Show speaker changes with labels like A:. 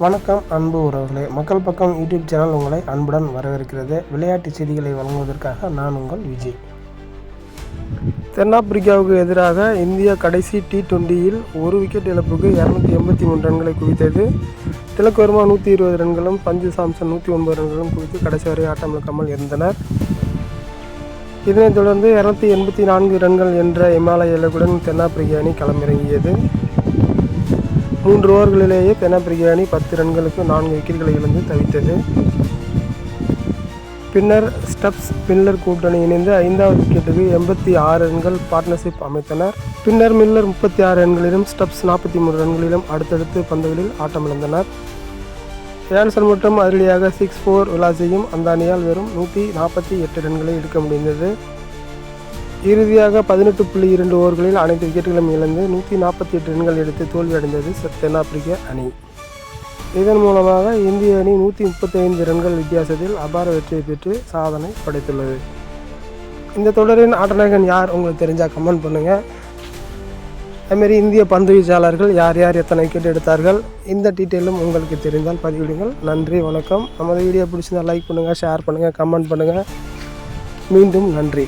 A: வணக்கம் அன்பு உறவுகளே, மக்கள் பக்கம் யூடியூப் சேனல் உங்களை அன்புடன் வரவேற்கிறது. விளையாட்டு செய்திகளை வழங்குவதற்காக நான் உங்கள் விஜய். தென்னாப்பிரிக்காவுக்கு எதிராக இந்தியா கடைசி T20யில் ஒரு விக்கெட் இழப்புக்கு 283 ரன்களை குவித்தது. திலக் வர்மா 120 ரன்களும் பஞ்சு சாம்சன் 109 ரன்களும் குவித்து கடைசி வரை ஆட்டமிழக்காமல் இருந்தனர். இதனைத் தொடர்ந்து 284 ரன்கள் என்ற இமாலய இலக்குடன் தென்னாப்பிரிக்க அணி களமிறங்கியது. 3 ஓவர்களிலேயே தென்னாப்பிரிக்க அணி 10 ரன்களுக்கு 4 விக்கெட்டுகளை இழந்து தவித்தது. பின்னர் ஸ்டப்ஸ் மில்லர் கூட்டணி இணைந்து 5வது விக்கெட்டுக்கு 86 ரன்கள் பார்ட்னர்ஷிப் அமைத்தனர். பின்னர் மில்லர் 36 ரன்களிலும் ஸ்டப்ஸ் 43 ரன்களிலும் அடுத்தடுத்து பந்துகளில் ஆட்டமிழந்தனர். ஏன்சன் மற்றும் அதிரடியாக 6-4 விழா செய்யும் அந்த அணியால் வெறும் 148 ரன்களை எடுக்க முடிந்தது. இறுதியாக 18.2 ஓவர்களில் அனைத்து விக்கெட்டுகளும் இழந்து 148 ரன்கள் எடுத்து தோல்வியடைந்தது தென்னாப்பிரிக்க அணி. இதன் மூலமாக இந்திய அணி 135 ரன்கள் வித்தியாசத்தில் அபார வெற்றியை பெற்று சாதனை படைத்துள்ளது. இந்த தொடரின் ஆட்டநாயகன் யார் உங்களுக்கு தெரிஞ்சால் கமெண்ட் பண்ணுங்கள். அதுமாரி இந்திய பந்து வீச்சாளர்கள் யார் யார் எத்தனை விக்கெட் எடுத்தார்கள், இந்த டீட்டெயிலும் உங்களுக்கு தெரிந்தால் பதிவிடுங்கள். நன்றி, வணக்கம். நமது வீடியோ பிடிச்சிருந்தால் லைக் பண்ணுங்கள், ஷேர் பண்ணுங்கள், கமெண்ட் பண்ணுங்கள். மீண்டும் நன்றி.